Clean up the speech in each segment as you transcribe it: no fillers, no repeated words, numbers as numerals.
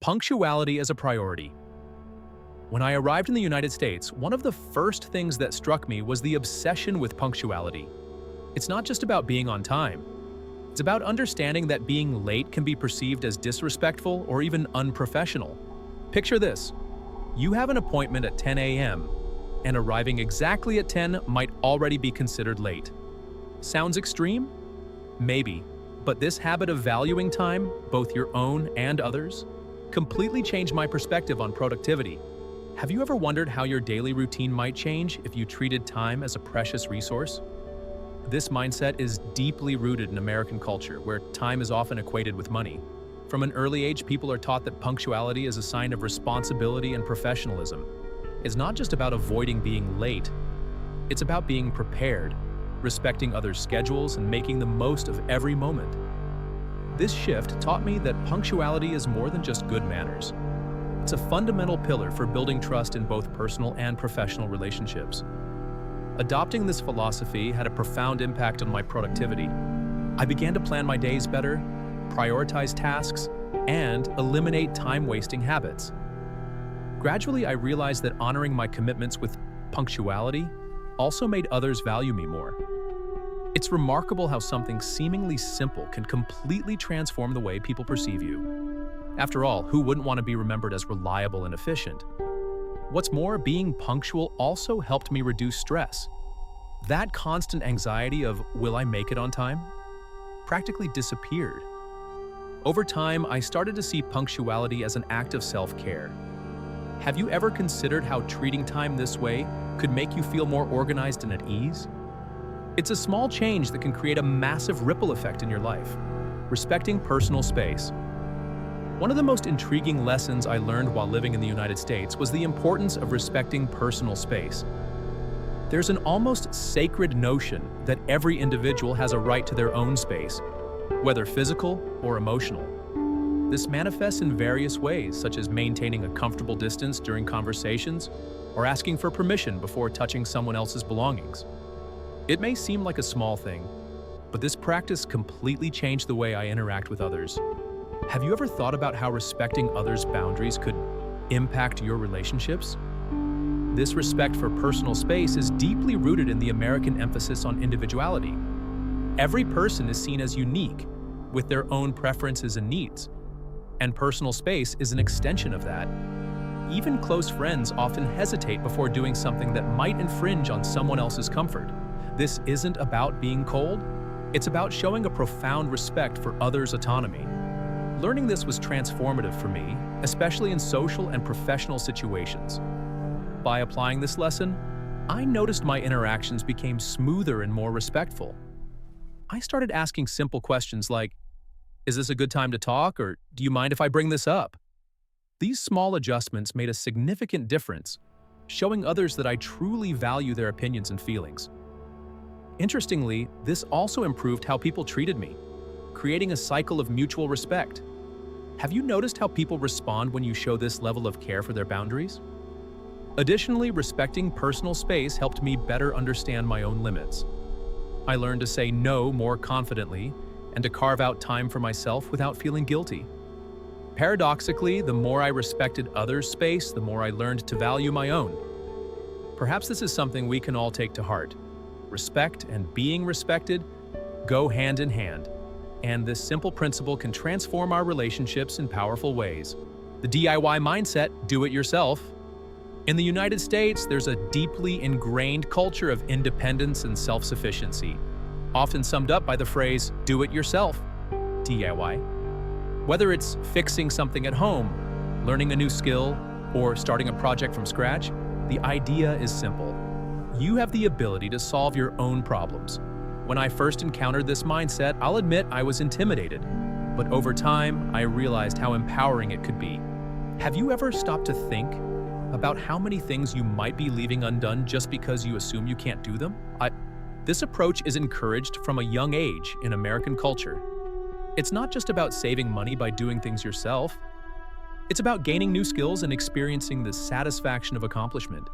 Punctuality as a priority. When I arrived in the United States, one of the first things that struck me was the obsession with punctuality. It's not just about being on time. It's about understanding that being late can be perceived as disrespectful or even unprofessional. Picture this. You have an appointment at 10 a.m., and arriving exactly at 10 might already be considered late. Sounds extreme? Maybe, but this habit of valuing time, both your own and others, completely changed my perspective on productivity. Have you ever wondered how your daily routine might change if you treated time as a precious resource? This mindset is deeply rooted in American culture, where time is often equated with money. From an early age, people are taught that punctuality is a sign of responsibility and professionalism. It's not just about avoiding being late. It's about being prepared, respecting others' schedules, and making the most of every moment. This shift taught me that punctuality is more than just good manners. It's a fundamental pillar for building trust in both personal and professional relationships. Adopting this philosophy had a profound impact on my productivity. I began to plan my days better, prioritize tasks, and eliminate time-wasting habits. Gradually, I realized that honoring my commitments with punctuality also made others value me more. It's remarkable how something seemingly simple can completely transform the way people perceive you. After all, who wouldn't want to be remembered as reliable and efficient? What's more, being punctual also helped me reduce stress. That constant anxiety of, will I make it on time, practically disappeared. Over time, I started to see punctuality as an act of self-care. Have you ever considered how treating time this way could make you feel more organized and at ease? It's a small change that can create a massive ripple effect in your life. Respecting personal space. One of the most intriguing lessons I learned while living in the United States was the importance of respecting personal space. There's an almost sacred notion that every individual has a right to their own space, whether physical or emotional. This manifests in various ways, such as maintaining a comfortable distance during conversations or asking for permission before touching someone else's belongings. It may seem like a small thing, but this practice completely changed the way I interact with others. Have you ever thought about how respecting others' boundaries could impact your relationships? This respect for personal space is deeply rooted in the American emphasis on individuality. Every person is seen as unique, with their own preferences and needs, and personal space is an extension of that. Even close friends often hesitate before doing something that might infringe on someone else's comfort. This isn't about being cold, it's about showing a profound respect for others' autonomy. Learning this was transformative for me, especially in social and professional situations. By applying this lesson, I noticed my interactions became smoother and more respectful. I started asking simple questions like, is this a good time to talk, or do you mind if I bring this up? These small adjustments made a significant difference, showing others that I truly value their opinions and feelings. Interestingly, this also improved how people treated me, creating a cycle of mutual respect. Have you noticed how people respond when you show this level of care for their boundaries? Additionally, respecting personal space helped me better understand my own limits. I learned to say no more confidently and to carve out time for myself without feeling guilty. Paradoxically, the more I respected others' space, the more I learned to value my own. Perhaps this is something we can all take to heart. Respect and being respected go hand in hand, and this simple principle can transform our relationships in powerful ways. The DIY mindset, do it yourself. In the United States, there's a deeply ingrained culture of independence and self-sufficiency, often summed up by the phrase, do it yourself, DIY. Whether it's fixing something at home, learning a new skill, or starting a project from scratch, the idea is simple. You have the ability to solve your own problems. When I first encountered this mindset, I'll admit I was intimidated, but over time, I realized how empowering it could be. Have you ever stopped to think about how many things you might be leaving undone just because you assume you can't do them? This approach is encouraged from a young age in American culture. It's not just about saving money by doing things yourself. It's about gaining new skills and experiencing the satisfaction of accomplishment.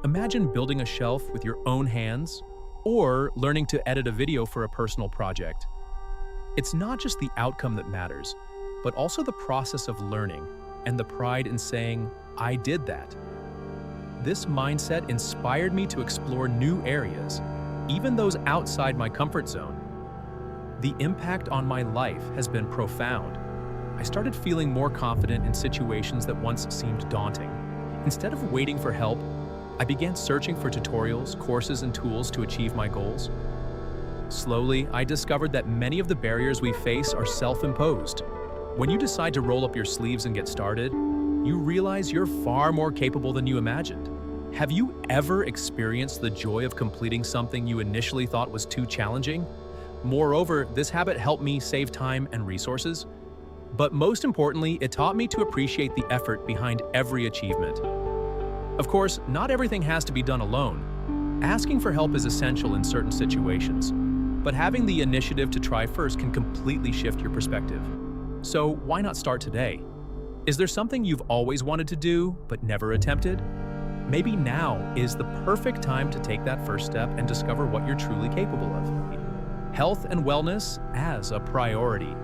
Imagine building a shelf with your own hands or learning to edit a video for a personal project. It's not just the outcome that matters, but also the process of learning and the pride in saying, I did that. This mindset inspired me to explore new areas, even those outside my comfort zone. The impact on my life has been profound. I started feeling more confident in situations that once seemed daunting. Instead of waiting for help, I began searching for tutorials, courses, and tools to achieve my goals. Slowly, I discovered that many of the barriers we face are self-imposed. When you decide to roll up your sleeves and get started, you realize you're far more capable than you imagined. Have you ever experienced the joy of completing something you initially thought was too challenging? Moreover, this habit helped me save time and resources. But most importantly, it taught me to appreciate the effort behind every achievement. Of course, not everything has to be done alone. Asking for help is essential in certain situations, but having the initiative to try first can completely shift your perspective. So why not start today? Is there something you've always wanted to do but never attempted? Maybe now is the perfect time to take that first step and discover what you're truly capable of. Health and wellness as a priority.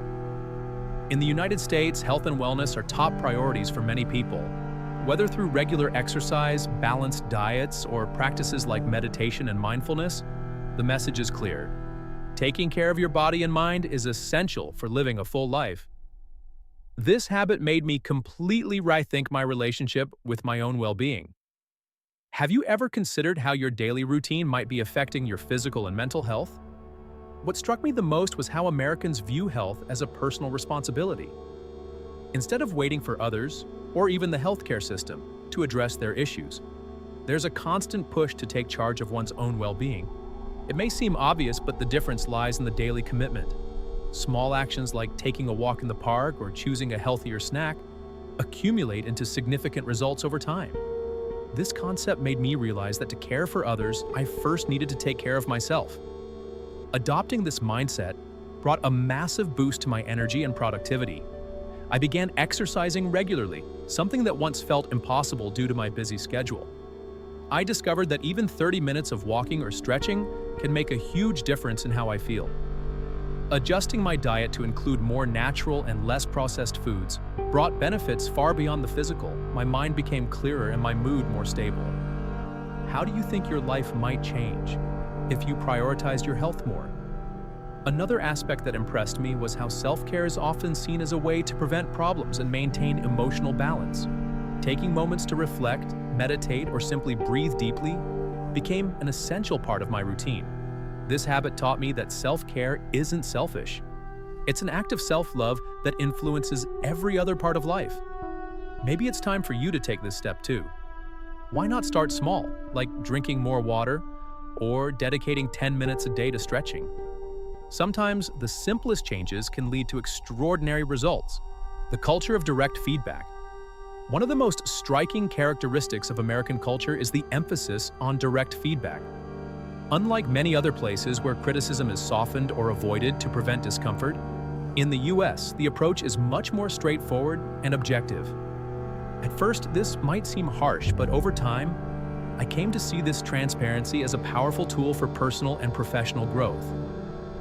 In the United States, health and wellness are top priorities for many people. Whether through regular exercise, balanced diets, or practices like meditation and mindfulness, the message is clear. Taking care of your body and mind is essential for living a full life. This habit made me completely rethink my relationship with my own well-being. Have you ever considered how your daily routine might be affecting your physical and mental health? What struck me the most was how Americans view health as a personal responsibility. Instead of waiting for others, or even the healthcare system, to address their issues, there's a constant push to take charge of one's own well-being. It may seem obvious, but the difference lies in the daily commitment. Small actions like taking a walk in the park or choosing a healthier snack accumulate into significant results over time. This concept made me realize that to care for others, I first needed to take care of myself. Adopting this mindset brought a massive boost to my energy and productivity. I began exercising regularly, something that once felt impossible due to my busy schedule. I discovered that even 30 minutes of walking or stretching can make a huge difference in how I feel. Adjusting my diet to include more natural and less processed foods brought benefits far beyond the physical. My mind became clearer and my mood more stable. How do you think your life might change if you prioritized your health more? Another aspect that impressed me was how self-care is often seen as a way to prevent problems and maintain emotional balance. Taking moments to reflect, meditate, or simply breathe deeply became an essential part of my routine. This habit taught me that self-care isn't selfish. It's an act of self-love that influences every other part of life. Maybe it's time for you to take this step too. Why not start small, like drinking more water or dedicating 10 minutes a day to stretching? Sometimes the simplest changes can lead to extraordinary results. The culture of direct feedback. One of the most striking characteristics of American culture is the emphasis on direct feedback. Unlike many other places where criticism is softened or avoided to prevent discomfort, in the US, the approach is much more straightforward and objective. At first, this might seem harsh, but over time, I came to see this transparency as a powerful tool for personal and professional growth.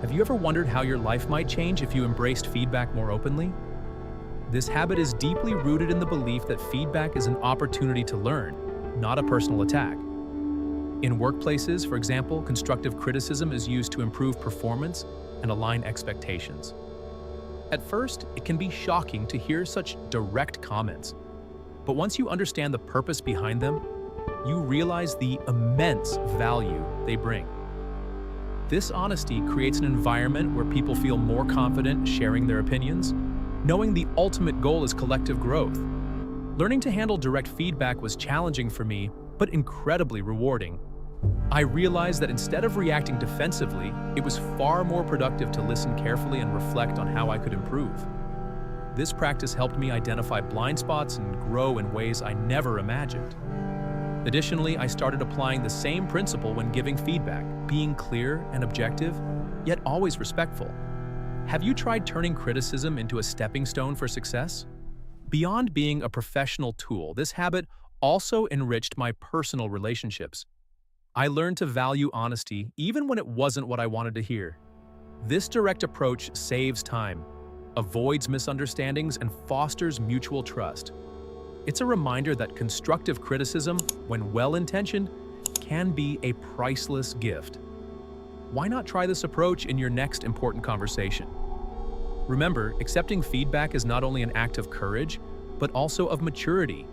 Have you ever wondered how your life might change if you embraced feedback more openly? This habit is deeply rooted in the belief that feedback is an opportunity to learn, not a personal attack. In workplaces, for example, constructive criticism is used to improve performance and align expectations. At first, it can be shocking to hear such direct comments, but once you understand the purpose behind them, you realize the immense value they bring. This honesty creates an environment where people feel more confident sharing their opinions, knowing the ultimate goal is collective growth. Learning to handle direct feedback was challenging for me, but incredibly rewarding. I realized that instead of reacting defensively, it was far more productive to listen carefully and reflect on how I could improve. This practice helped me identify blind spots and grow in ways I never imagined. Additionally, I started applying the same principle when giving feedback, being clear and objective, yet always respectful. Have you tried turning criticism into a stepping stone for success? Beyond being a professional tool, this habit also enriched my personal relationships. I learned to value honesty even when it wasn't what I wanted to hear. This direct approach saves time. avoids misunderstandings, and fosters mutual trust. It's a reminder that constructive criticism, when well-intentioned, can be a priceless gift. Why not try this approach in your next important conversation? Remember, accepting feedback is not only an act of courage, but also of maturity.